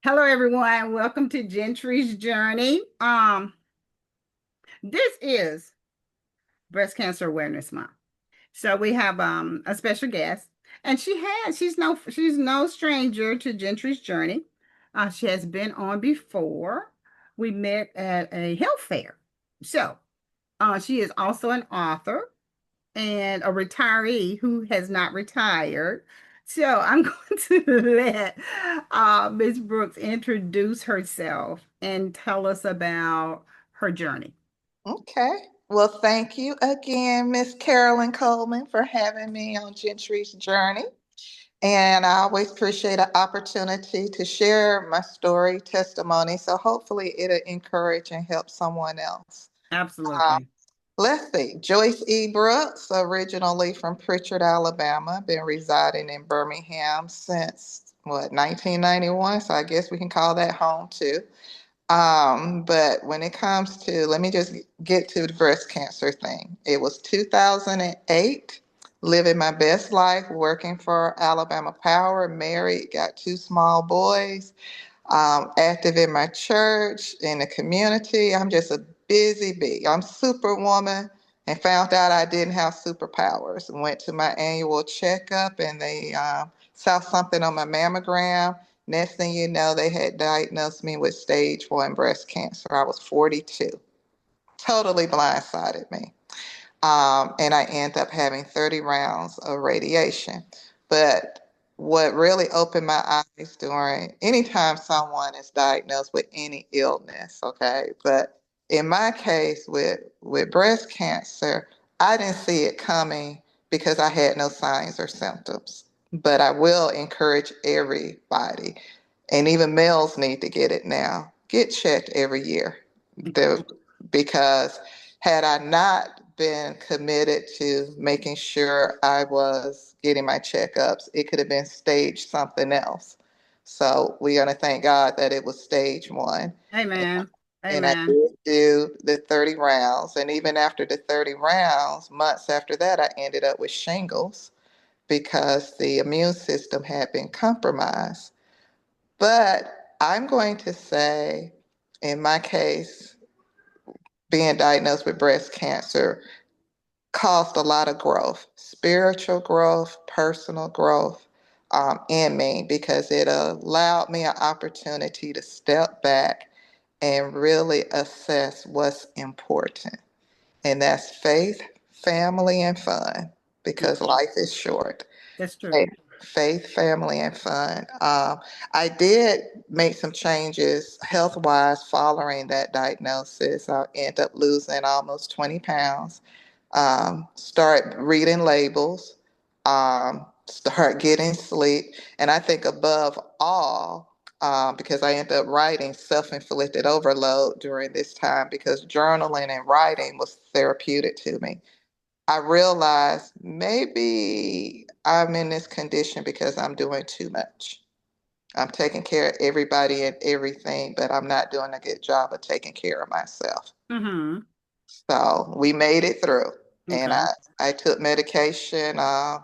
Hello, everyone. Welcome to Gentry's Journey. This is Breast Cancer Awareness Month. So we have a special guest, and she's no stranger to Gentry's Journey. She has been on before. We met at a health fair. So she is also an author and a retiree who has not retired. So I'm going to let Ms. Brooks introduce herself and tell us about her journey. Okay. Well, thank you again, Miss Carolyn Coleman, for having me on Gentry's Journey. And I always appreciate an opportunity to share my story, testimony. So hopefully it'll encourage and help someone else. Uh, Absolutely. let's see. Joyce E. Brooks, originally from Pritchard, Alabama, been residing in Birmingham since 1991. So I guess we can call that home too. But when it comes to, let me just get to the breast cancer thing. It was 2008, living my best life, working for Alabama Power, married, got two small boys, active in my church, in the community. I'm just a busy bee. I'm superwoman and found out I didn't have superpowers. Went to my annual checkup and they saw something on my mammogram. Next thing you know, they had diagnosed me with stage 1 breast cancer. I was 42. Totally blindsided me. And I ended up having 30 rounds of radiation. But what really opened my eyes during anytime someone is diagnosed with any illness, okay, but in my case with breast cancer, I didn't see it coming because I had no signs or symptoms. But I will encourage everybody, and even males need to get it now. Get checked every year. The, because had I not been committed to making sure I was getting my checkups, it could have been stage something else. So we're going to thank God that it was stage 1. Amen. And I Amen. did do the 30 rounds. And even after the 30 rounds, months after that, I ended up with shingles because the immune system had been compromised. But I'm going to say, in my case, being diagnosed with breast cancer caused a lot of growth, spiritual growth, personal growth in me because it allowed me an opportunity to step back and really assess what's important. And that's faith, family, and fun because Mhm. life is short. That's true. Faith, family, and fun. I did make some changes health wise following that diagnosis. I ended up losing almost 20 pounds. Start reading labels, start getting sleep. And I think above all, because I ended up writing self inflicted overload during this time because journaling and writing was therapeutic to me. I realized maybe I'm in this condition because I'm doing too much. I'm taking care of everybody and everything, but I'm not doing a good job of taking care of myself. Mm-hmm. So we made it through. And Okay. I took medication, a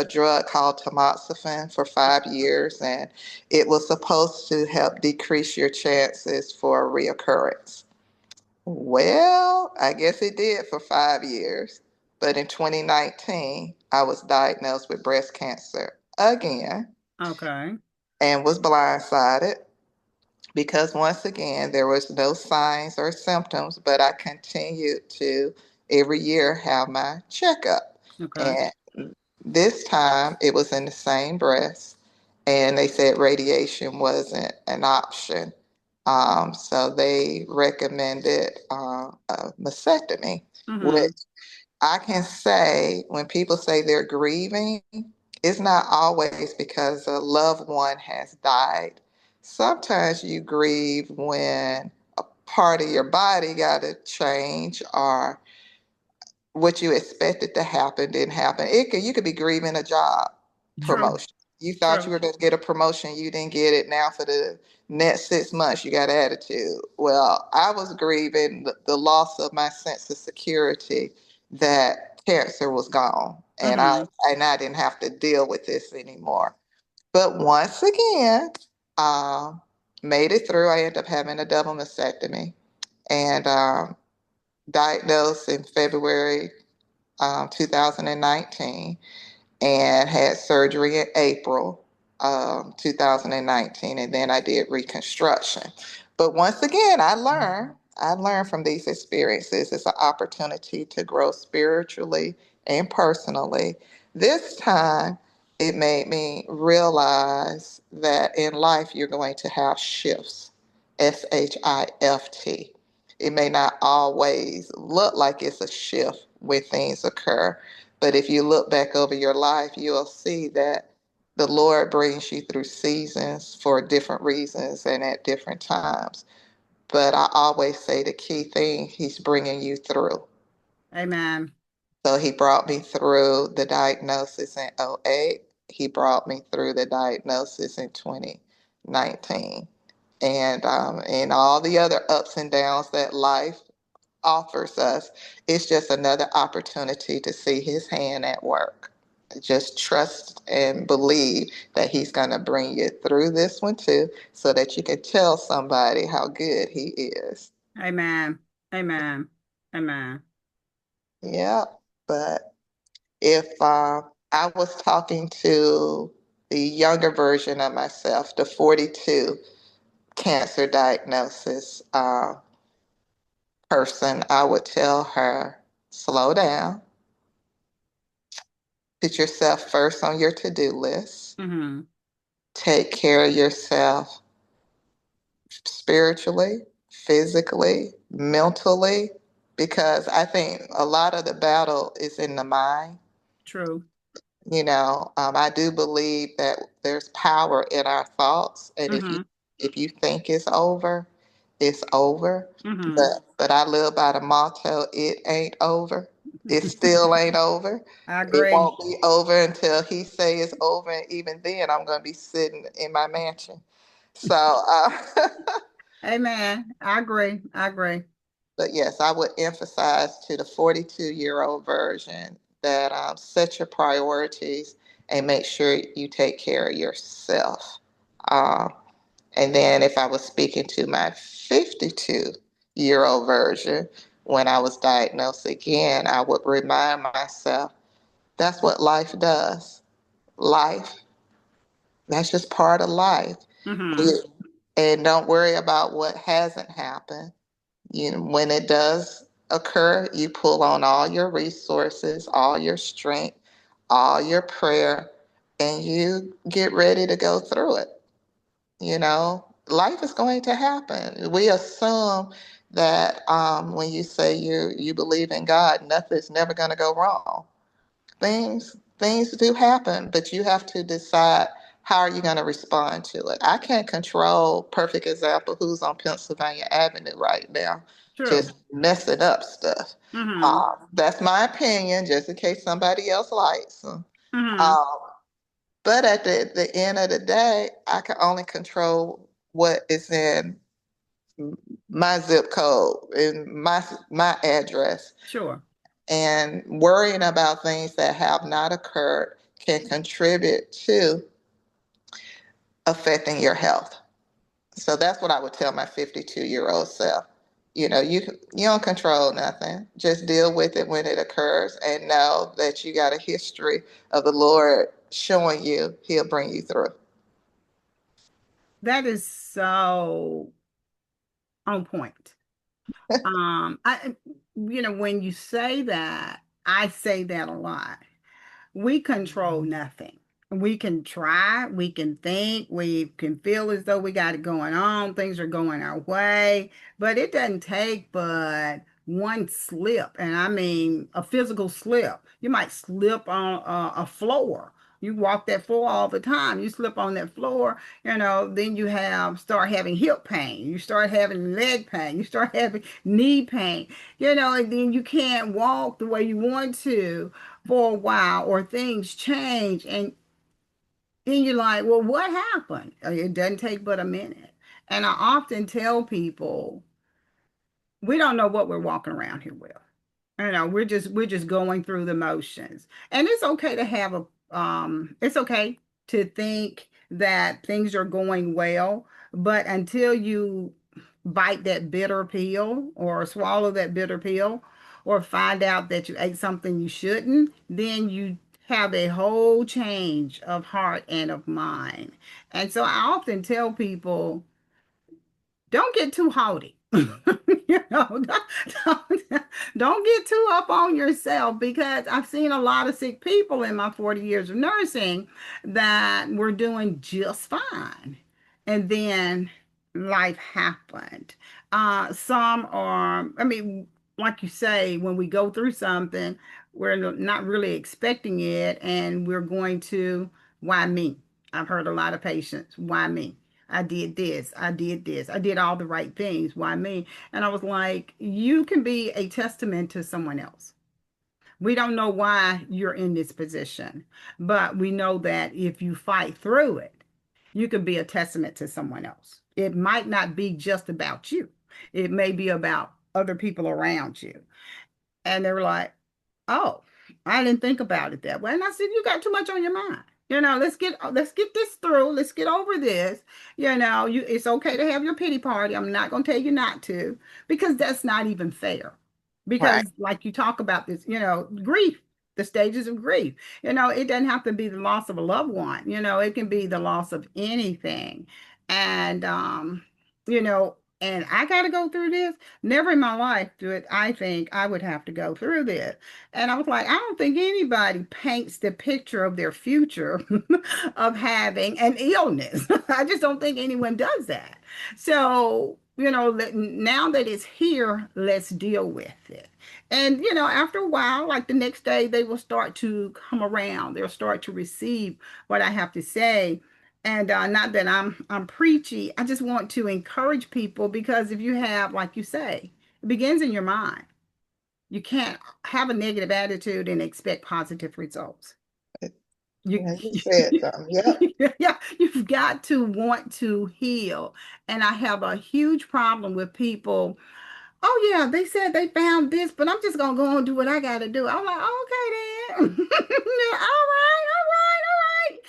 drug called tamoxifen for 5 years, and it was supposed to help decrease your chances for reoccurrence. Well, I guess it did for 5 years. But in 2019, I was diagnosed with breast cancer again Okay. and was blindsided because once again, there was no signs or symptoms, but I continued to every year have my checkup. Okay. And this time it was in the same breast, and they said radiation wasn't an option. So they recommended a mastectomy, Mm-hmm. which I can say when people say they're grieving, it's not always because a loved one has died. Sometimes you grieve when a part of your body got to change or what you expected to happen didn't happen. You could be grieving a job True. promotion. You thought you True. were going to get a promotion, you didn't get it. Now for the next 6 months, you got attitude. Well, I was grieving the loss of my sense of security that cancer was gone, and Mm-hmm. I didn't have to deal with this anymore. But once again, um, Made it through. I ended up having a double mastectomy and diagnosed in February 2019 and had surgery in April 2019, and then I did reconstruction. But once again, I learned from these experiences. It's an opportunity to grow spiritually and personally. This time, it made me realize that in life you're going to have shifts. SHIFT. It may not always look like it's a shift when things occur, but if you look back over your life, you'll see that the Lord brings you through seasons for different reasons and at different times. But I always say the key thing, He's bringing you through. Amen. So He brought me through the diagnosis in '08. He brought me through the diagnosis in 2019. And all the other ups and downs that life offers us, it's just another opportunity to see His hand at work. Just trust and believe that He's going to bring you through this one too, so that you can tell somebody how good He is. Amen. Amen. Amen. Yeah, but if I was talking to the younger version of myself, the 42 cancer diagnosis person, I would tell her, slow down, put yourself first on your to-do list, Mm-hmm. take care of yourself spiritually, physically, mentally, because I think a lot of the battle is in the mind. True. I do believe that there's power in our thoughts, and Mm-hmm. if you think it's over, it's over. Mm-hmm. But I live by the motto: it ain't over. It still ain't over. I It agree. won't be over until He say it's over, and even then, I'm gonna be sitting in my mansion. So, Amen. I agree. I agree. but yes, I would emphasize to the 42-year-old version that set your priorities and make sure you take care of yourself. Um, and then if I was speaking to my 52-year-old version, when I was diagnosed again, I would remind myself that's what life does. Life, that's just part of life. Mm-hmm. And don't worry about what hasn't happened. When it does occur, you pull on all your resources, all your strength, all your prayer, and you get ready to go through it. Life is going to happen. We assume that when you say you believe in God, nothing's never going to go wrong. Things do happen, but you have to decide how are you going to respond to it. I can't control, perfect example, who's on Pennsylvania Avenue right now, True. just messing up stuff. Mm-hmm. That's my opinion, just in case somebody else likes them. Mm-hmm. Um, but at the end of the day, I can only control what is in my zip code and my address. Sure. And worrying about things that have not occurred can contribute to affecting your health. So that's what I would tell my 52-year-old self. You don't control nothing. Just deal with it when it occurs and know that you got a history of the Lord showing you He'll bring you through. That is so on point. I, when you say that, I say that a lot. We control nothing. We can try, we can think, we can feel as though we got it going on, things are going our way, but it doesn't take but one slip, and I mean a physical slip. You might slip on a floor. You walk that floor all the time. You slip on that floor, then you start having hip pain. You start having leg pain. You start having knee pain, and then you can't walk the way you want to for a while, or things change, and then you're like, well, what happened? It doesn't take but a minute. And I often tell people, we don't know what we're walking around here with. We're just going through the motions. And it's okay to it's okay to think that things are going well, But until you bite that bitter pill or swallow that bitter pill or find out that you ate something you shouldn't, then you have a whole change of heart and of mind. And so I often tell people, don't get too haughty. Don't get too up on yourself because I've seen a lot of sick people in my 40 years of nursing that were doing just fine. And then life happened. Some are, I mean, like you say, when we go through something, we're not really expecting it, and we're going to, why me? I've heard a lot of patients, why me? I did this. I did this. I did all the right things. Why me? And I was like, you can be a testament to someone else. We don't know why you're in this position, but we know that if you fight through it, you can be a testament to someone else. It might not be just about you, it may be about other people around you. And they were like, oh, I didn't think about it that way. And I said, you got too much on your mind. Let's get this through. Let's get over this. It's okay to have your pity party. I'm not gonna tell you not to, because that's not even fair. Right. Because like you talk about this, grief, the stages of grief. It doesn't have to be the loss of a loved one. It can be the loss of anything. And you know, and I gotta go through this. Never in my life do it. I think I would have to go through this. And I was like, I don't think anybody paints the picture of their future of having an illness. I just don't think anyone does that. So, now that it's here, let's deal with it. And, after a while, like the next day, they will start to come around. They'll start to receive what I have to say. And not that I'm preachy. I just want to encourage people, because if you have, like you say, it begins in your mind. You can't have a negative attitude and expect positive results. You, Yeah, you said something. Yep. yeah, you've got to want to heal. And I have a huge problem with people. Oh yeah, they said they found this, but I'm just gonna go and do what I gotta do. I'm like, okay then. All right, all right, all right.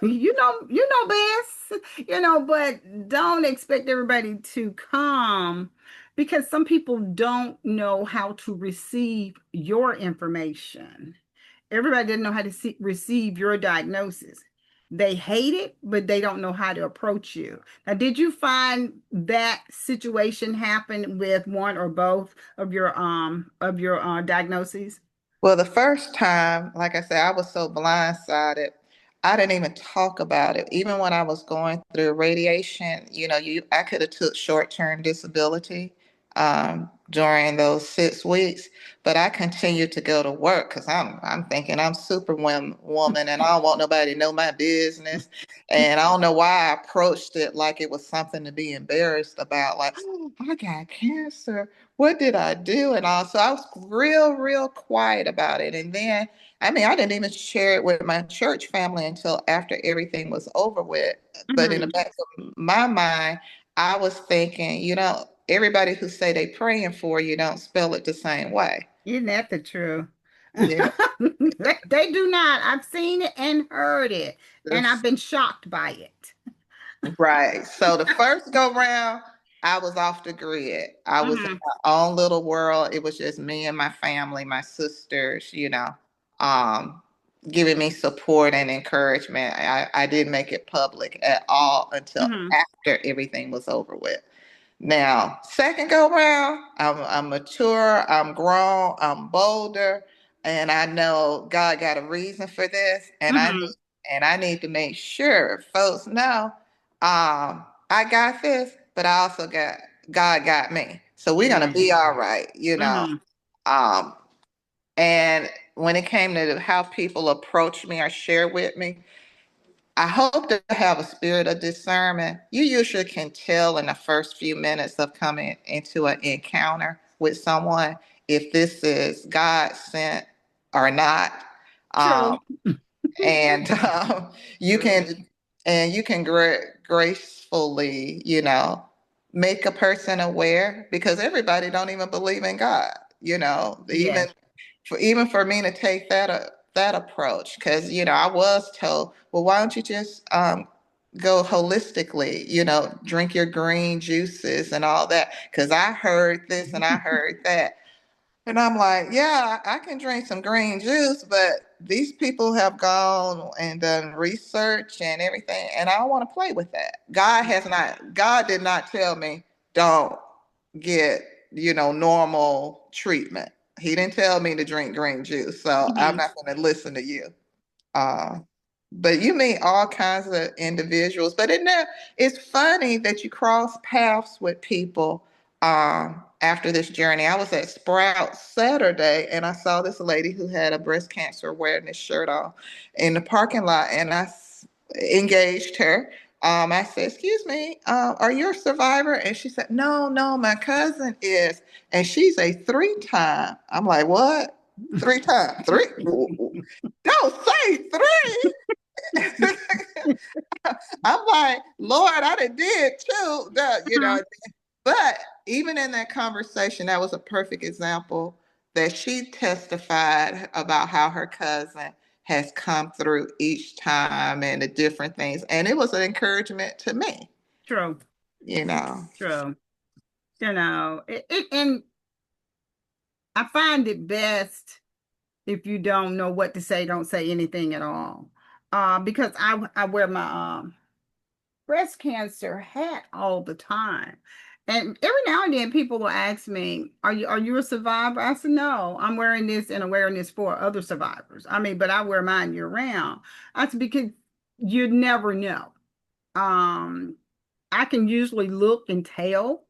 You know best, but don't expect everybody to come, because some people don't know how to receive your information. Everybody doesn't know how to receive your diagnosis. They hate it, but they don't know how to approach you. Now, did you find that situation happen with one or both of your diagnoses? Well, the first time, like I said, I was so blindsided. I didn't even talk about it. Even when I was going through radiation, I could have took short-term disability during those 6 weeks, but I continued to go to work because I'm thinking I'm woman and I don't want nobody to know my business. And I don't know why I approached it like it was something to be embarrassed about, like, oh, I got cancer. What did I do? And all. So I was real, real quiet about it. And then, I mean, I didn't even share it with my church family until after everything was over with. But in the Hmm. back of my mind, I was thinking, everybody who say they praying for you don't spell it the same way. Isn't that the truth? You They do not. I've seen it and heard it, and know, I've been shocked by it. right. So the first go round, I was off the grid. I was in Hmm. my own little world. It was just me and my family, my sisters, um, giving me support and encouragement. I didn't make it public at all until Hmm. after everything was over with. Now, second go round, I'm mature, I'm grown, I'm bolder, and I know God got a reason for this, Hmm. and I need to make sure folks know I got this, but I also got God got me. So we're gonna Yeah. be all right. Hmm. Um, and when it came to how people approach me or share with me, I hope to have a spirit of discernment. You usually can tell in the first few minutes of coming into an encounter with someone if this is God sent or not. Um, True. and you True. can gracefully, make a person aware because everybody don't even believe in God. Even Yes. for me to take that approach because I was told, well, why don't you just go holistically, drink your green juices and all that. Because I heard this and I heard that. And I'm like, yeah, I can drink some green juice, but these people have gone and done research and everything, and I don't want to play with that. God did not tell me don't get, normal treatment. He didn't tell me to drink green juice, so I'm Mhm. not going to listen to you. Uh, but you meet all kinds of individuals. But it's funny that you cross paths with people after this journey. I was at Sprout Saturday and I saw this lady who had a breast cancer awareness shirt on in the parking lot, and engaged her. I said, "Excuse me, are you a survivor?" And she said, "No, no, my cousin is, and she's a three-time." I'm like, "What? Three-time? Three? Don't say three." I'm like, Lord, I did too. But even in that conversation, that was a perfect example that she testified about how her cousin has come through each time and the different things. And it was an encouragement to me, True, you know. true. And I find it best if you don't know what to say, don't say anything at all. Because I wear my breast cancer hat all the time. And every now and then people will ask me, are you a survivor? I said, no, I'm wearing this and I'm wearing this for other survivors. I mean, but I wear mine year round. I said, because you never know. Um, I can usually look and tell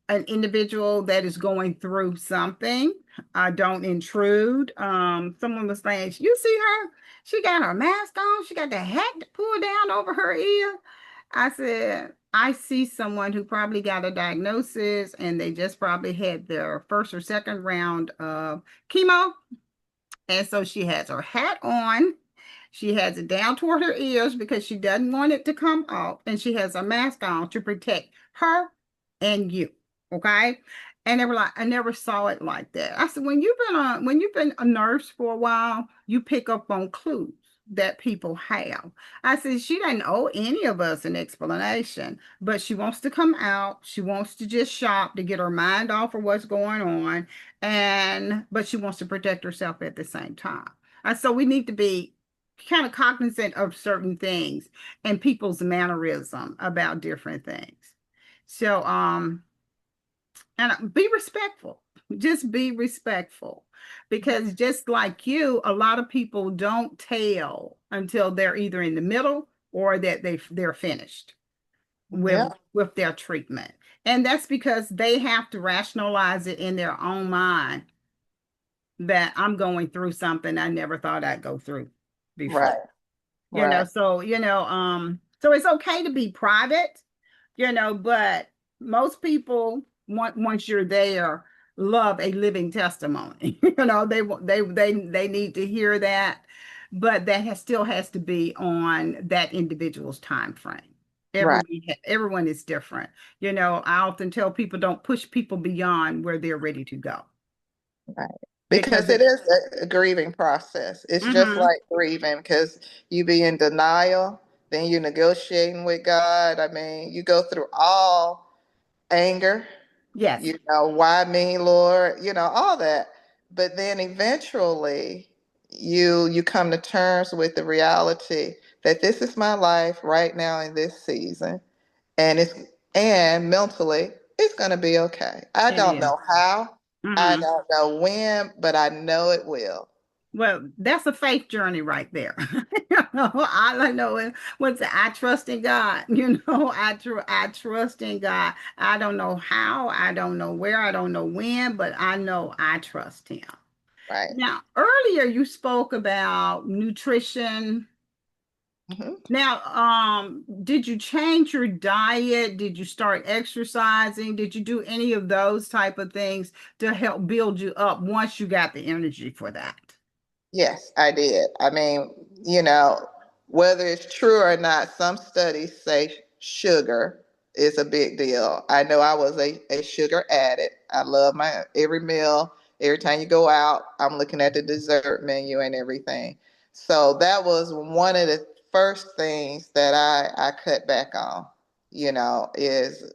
an individual that is going through something. I don't intrude. Someone was saying, you see her? She got her mask on. She got the hat pulled down over her ear. I said, I see someone who probably got a diagnosis and they just probably had their first or second round of chemo. And so she has her hat on. She has it down toward her ears because she doesn't want it to come off. And she has a mask on to protect her and you. Okay. And they were like, I never saw it like that. I said, when you've been a nurse for a while, you pick up on clues that people have. I said, she doesn't owe any of us an explanation, but she wants to come out. She wants to just shop to get her mind off of what's going on. But she wants to protect herself at the same time. And so we need to be kind of cognizant of certain things and people's mannerism about different things. So, and be respectful. Just be respectful because just like you, a lot of people don't tell until they're either in the middle or that they're finished Yeah, with their treatment. And that's because they have to rationalize it in their own mind that I'm going through something I never thought I'd go through before. right, right, So it's okay to be private, but most people once you're there love a living testimony. They need to hear that, but still has to be on that individual's time frame. right, Everyone is different. I often tell people don't push people beyond where they're ready to go right. because Because it is a grieving process. It's just Mhm. like grieving because you be in denial, then you're negotiating with God. I mean, you go through all anger, Yes. why me, Lord, all that. But then eventually you come to terms with the reality that this is my life right now in this season, and and mentally it's going to be okay. I It don't is. know how, I Mhm. don't know when, but I know it will. Well, that's a faith journey right there. All I know is I trust in God. I trust in God. I don't know how, I don't know where, I don't know when, but I know I trust Him. Right. Now, earlier you spoke about nutrition. Hmm. Now, did you change your diet? Did you start exercising? Did you do any of those type of things to help build you up once you got the energy for that? Yes, I did. I mean, whether it's true or not, some studies say sugar is a big deal. I know I was a sugar addict. I love my every meal. Every time you go out, I'm looking at the dessert menu and everything. So that was one of the first things that I cut back on, is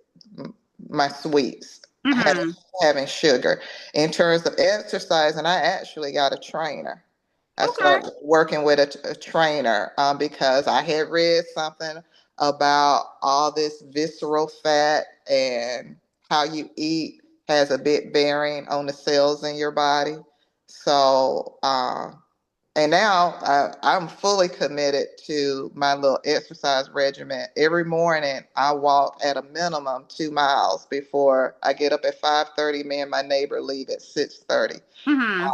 my sweets, having Mm-hmm. having sugar. In terms of exercise, and I actually got a trainer. I Okay. started working with a trainer because I had read something about all this visceral fat and how you eat has a big bearing on the cells in your body. So, and now I'm fully committed to my little exercise regimen. Every morning, I walk at a minimum 2 miles before I get up at 5:30. Me and my neighbor leave at 6:30. Mm-hmm.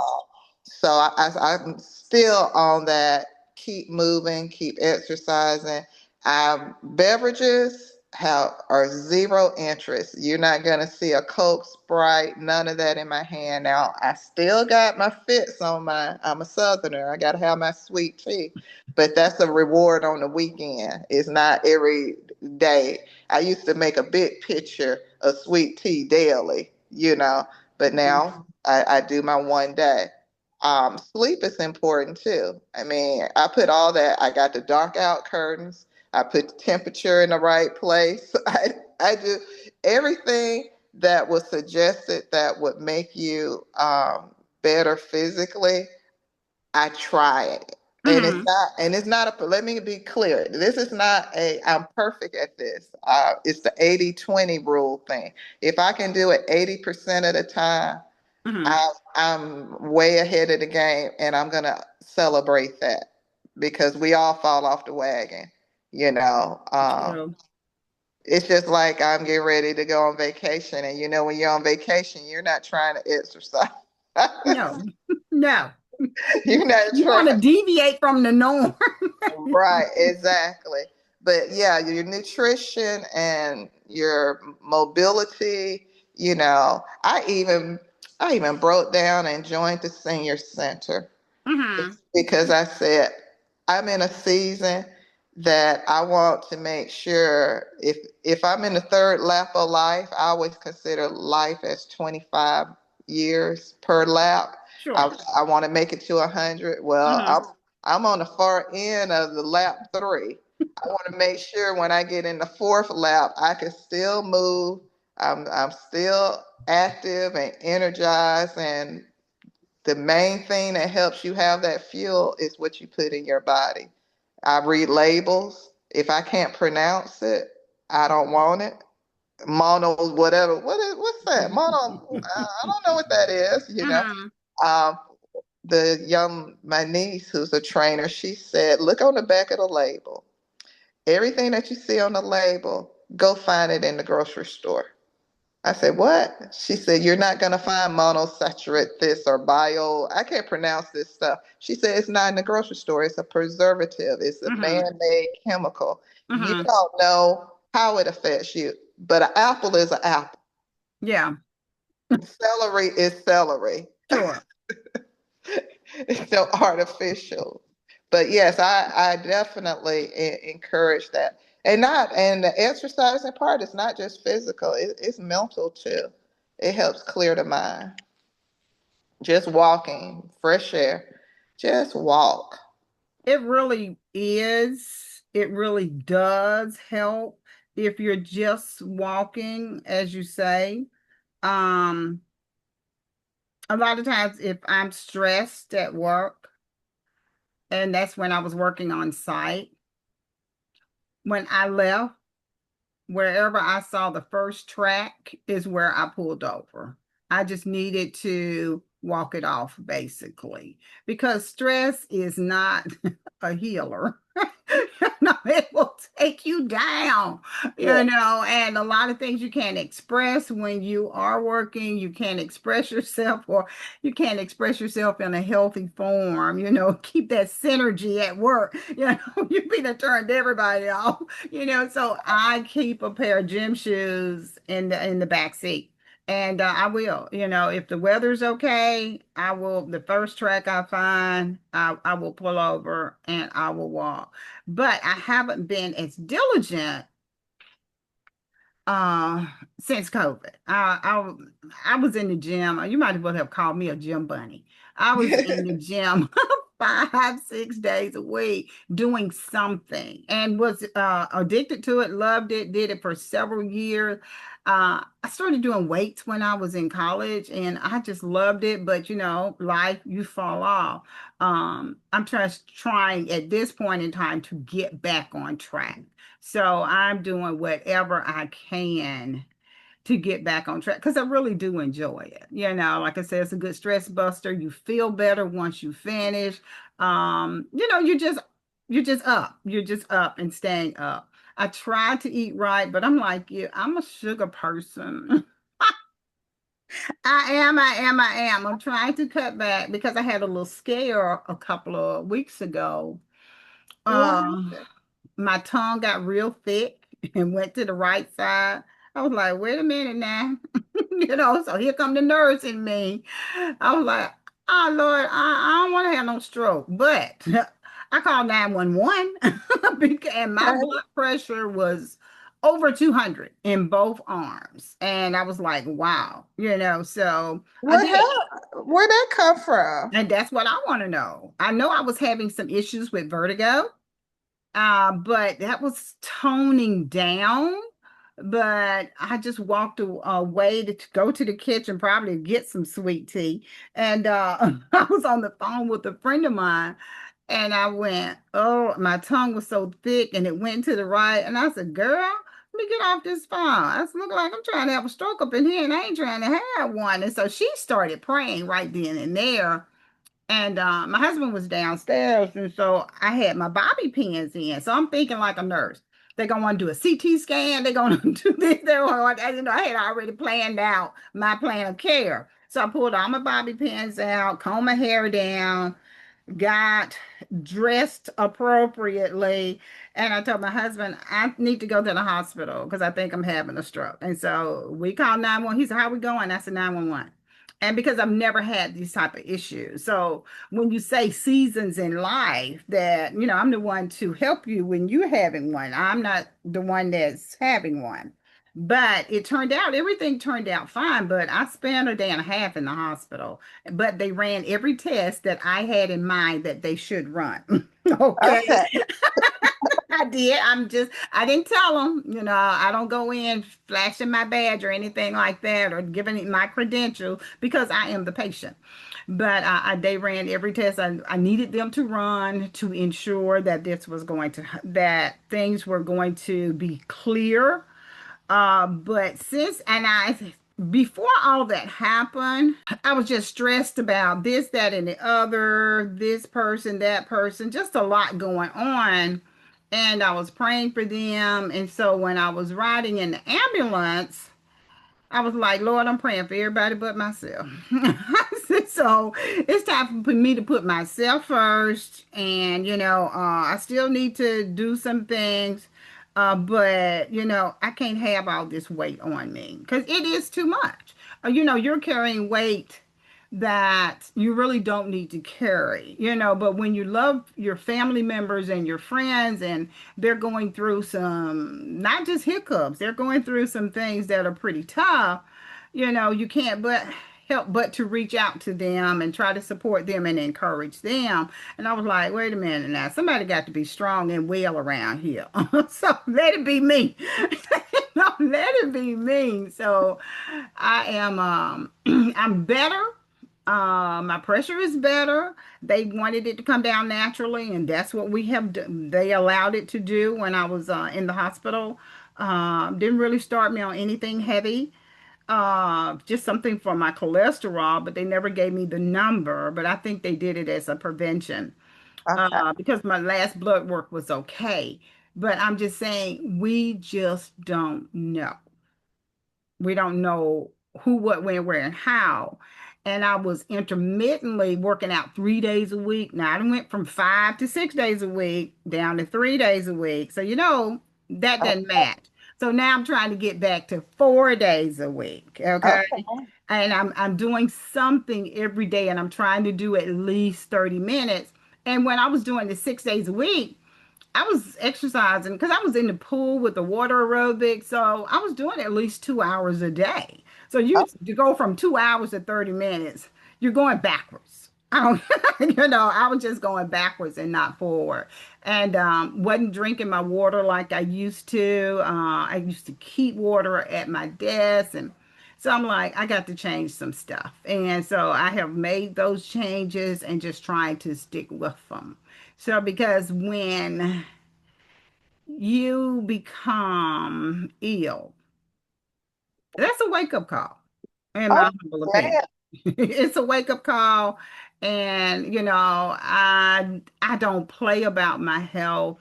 So I'm still on that. Keep moving, keep exercising. Beverages are zero interest. You're not gonna see a Coke, Sprite, none of that in my hand. Now I still got my fits on my. I'm a Southerner. I gotta have my sweet tea, but that's a reward on the weekend. It's not every day. I used to make a big pitcher of sweet tea daily, but now I do my one day. Sleep is important too. I mean, I put all that. I got the dark out curtains. I put the temperature in the right place. I do everything that was suggested that would make you better physically. I try it. Mm-hmm. And it's not let me be clear. This is not I'm perfect at this. It's the 80-20 rule thing. If I can do it 80% of the time, Mm-hmm. I'm way ahead of the game, and I'm gonna celebrate that because we all fall off the wagon. You know, um, True. it's just like I'm getting ready to go on vacation, and when you're on vacation, you're not trying to exercise. No. No. You're not You want to trying. deviate from the norm. Right, exactly. But yeah, your nutrition and your mobility, I even broke down and joined the senior center. Mm-hmm. It's because I said I'm in a season that I want to make sure if I'm in the third lap of life, I always consider life as 25 years per lap. Sure. I want to make it to 100. Well, Mm-hmm. I'm on the far end of the lap three. I want to make sure when I get in the fourth lap, I can still move. I'm still active and energized, and the main thing that helps you have that fuel is what you put in your body. I read labels. If I can't pronounce it, I don't want it. Mono, whatever. What's that? Mono. I don't know what that is. Mm-hmm. Um, my niece, who's a trainer, she said, look on the back of the label. Everything that you see on the label, go find it in the grocery store. I said, what? She said, you're not going to find monosaccharate this or bio. I can't pronounce this stuff. She said, it's not in the grocery store. It's a preservative. It's a Mm-hmm. man-made chemical. You Mm-hmm. don't know how it affects you, but an apple is an apple. Yeah. Celery is celery. Sure. It's no artificial. But yes, I definitely encourage that. And the exercising part is not just physical, it's mental too. It helps clear the mind. Just walking, fresh air, just walk. It really is. It really does help if you're just walking, as you say. Um, a lot of times if I'm stressed at work, and that's when I was working on site, when I left, wherever I saw the first track is where I pulled over. I just needed to walk it off, basically, because stress is not a healer. No, it will take you down, Yeah, and a lot of things you can't express when you are working. You can't express yourself, or you can't express yourself in a healthy form, keep that synergy at work. You be the turned everybody off. So I keep a pair of gym shoes in the back seat. And I will, if the weather's okay, I will, the first track I find, I will pull over and I will walk. But I haven't been as diligent uh since COVID. I was in the gym. You might as well have called me a gym bunny. I was in the gym 5, 6 days a week doing something and was addicted to it, loved it, did it for several years. I started doing weights when I was in college and I just loved it. But life, you fall off. I'm just trying at this point in time to get back on track. So I'm doing whatever I can to get back on track because I really do enjoy it. Like I said, it's a good stress buster. You feel better once you finish. You're just up. You're just up and staying up. I try to eat right, but I'm like you, I'm a sugar person. I am. I'm trying to cut back because I had a little scare a couple of weeks ago. What Uh, happened? my tongue got real thick and went to the right side. I was like, wait a minute now. So here come the nurse in me. I was like, oh Lord, I don't want to have no stroke. But I called 911 and my Okay. blood pressure was over 200 in both arms. And I was like, wow, so I What did. happened? Where'd that come from? And that's what I want to know. I know I was having some issues with vertigo. But that was toning down. But I just walked away to go to the kitchen, probably get some sweet tea. And I was on the phone with a friend of mine, and I went, oh, my tongue was so thick, and it went to the right. And I said, girl, let me get off this phone. I said, look like I'm trying to have a stroke up in here, and I ain't trying to have one. And so she started praying right then and there. And my husband was downstairs, and so I had my bobby pins in. So I'm thinking like a nurse. They're gonna want to do a CT scan. They're gonna do this. They're gonna, I had already planned out my plan of care. So I pulled all my bobby pins out, combed my hair down, got dressed appropriately, and I told my husband I need to go to the hospital because I think I'm having a stroke. And so we called 911. He said, how we going? I said 911. And because I've never had these type of issues. So when you say seasons in life, that I'm the one to help you when you're having one. I'm not the one that's having one. But everything turned out fine. But I spent a day and a half in the hospital, but they ran every test that I had in mind that they should run. Okay. Okay. I did. I didn't tell them, I don't go in flashing my badge or anything like that or giving it my credential because I am the patient. But they ran every test I needed them to run to ensure that that things were going to be clear. But before all that happened, I was just stressed about this, that, and the other, this person, that person, just a lot going on. And I was praying for them. And so when I was riding in the ambulance, I was like, Lord, I'm praying for everybody but myself. So it's time for me to put myself first. And, I still need to do some things. But, I can't have all this weight on me because it is too much. You're carrying weight that you really don't need to carry, but when you love your family members and your friends and they're going through some, not just hiccups, they're going through some things that are pretty tough, you can't but help but to reach out to them and try to support them and encourage them. And I was like, wait a minute now, somebody got to be strong and well around here. So let it be me. No, let it be me. So I am I'm better. My pressure is better. They wanted it to come down naturally, and that's what we have done. They allowed it to do when I was in the hospital. Didn't really start me on anything heavy, just something for my cholesterol, but they never gave me the number. But I think they did it as a prevention Okay. because my last blood work was okay. But I'm just saying, we just don't know. We don't know who, what, when, where, and how. And I was intermittently working out 3 days a week. Now I went from 5 to 6 days a week down to 3 days a week. So that doesn't match. So now I'm trying to get back to 4 days a week. Okay. Okay. And I'm doing something every day and I'm trying to do at least 30 minutes. And when I was doing the 6 days a week, I was exercising because I was in the pool with the water aerobics. So I was doing at least 2 hours a day. So you Okay. to go from 2 hours to 30 minutes, you're going backwards. I don't, I was just going backwards and not forward. And wasn't drinking my water like I used to. I used to keep water at my desk. And so I'm like, I got to change some stuff. And so I have made those changes and just trying to stick with them. So because when you become ill, that's a wake up call, in Oh, my humble opinion. yeah. It's a wake up call. And, I don't play about my health.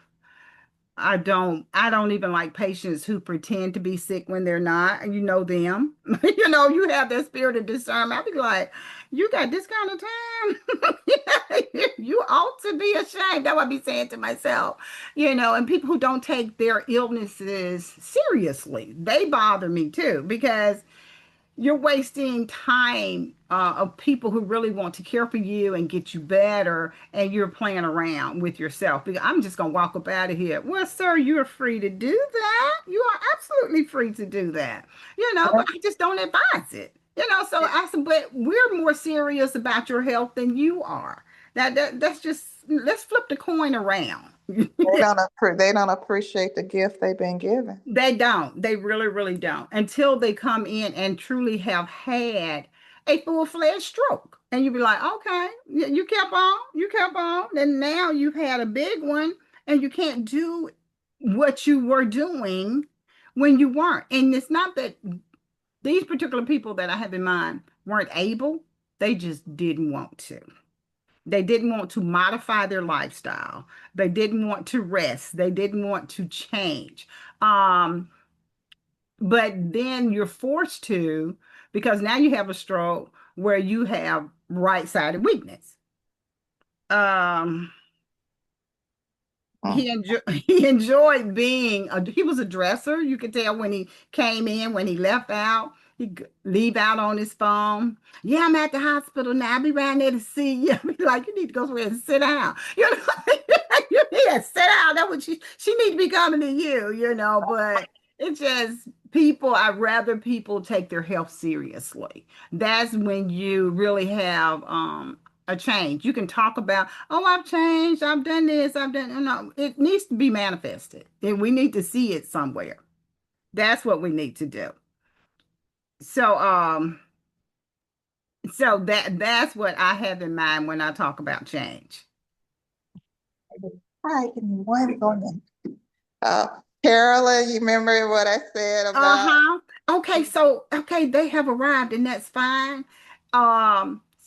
I don't even like patients who pretend to be sick when they're not. You know them. You have that spirit of discernment. I'd be like, you got this kind of time. You ought to be ashamed. That's what I be saying to myself. And people who don't take their illnesses seriously, they bother me too, because you're wasting time of people who really want to care for you and get you better, and you're playing around with yourself. Because I'm just gonna walk up out of here. Well, sir, you're free to do that. You are absolutely free to do that. But I just don't advise it. So I said, but we're more serious about your health than you are. That's just, let's flip the coin around. They don't appreciate the gift they've been given. They don't. They really, really don't until they come in and truly have had a full-fledged stroke. And you be like, okay, you kept on, and now you've had a big one, and you can't do what you were doing when you weren't. And it's not that these particular people that I have in mind weren't able, they just didn't want to. They didn't want to modify their lifestyle. They didn't want to rest. They didn't want to change. Um, but then you're forced to, because now you have a stroke where you have right-sided weakness. Um, Mm. he enjoyed being he was a dresser. You could tell when he came in, when he left out, he'd leave out on his phone. Yeah, I'm at the hospital now. I'll be around there to see you. I'll be like, you need to go somewhere and sit down. You need to sit down. That's what she need to be coming to you. But it's just people, I'd rather people take their health seriously. That's when you really have a change. You can talk about, oh, I've changed, I've done this, I've done, no, it needs to be manifested. And we need to see it somewhere. That's what we need to do. So, that's what I have in mind when I talk about change. All right, give me one moment. Uh, Carolyn, you remember what I said about? Uh-huh. Okay, so okay, they have arrived, and that's fine.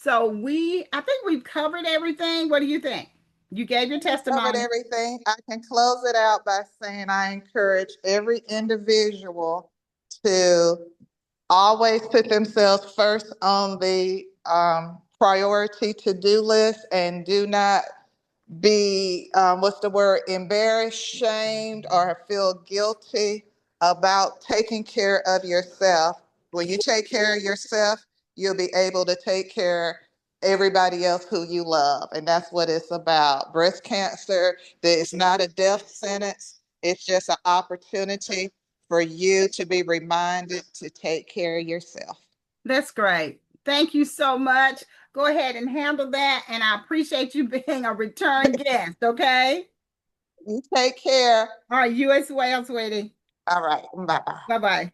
So I think we've covered everything. What do you think? You gave your Covered testimony. everything. I can close it out by saying I encourage every individual to always put themselves first on the priority to-do list and do not be, what's the word, embarrassed, shamed, or feel guilty about taking care of yourself. When you take care of yourself, you'll be able to take care of everybody else who you love. And that's what it's about. Breast cancer, it's not a death sentence. It's just an opportunity for you to be reminded to take care of yourself. That's great. Thank you so much. Go ahead and handle that. And I appreciate you being a return guest. Okay. You take care. All right. You as well, sweetie. All right. Bye bye. Bye bye.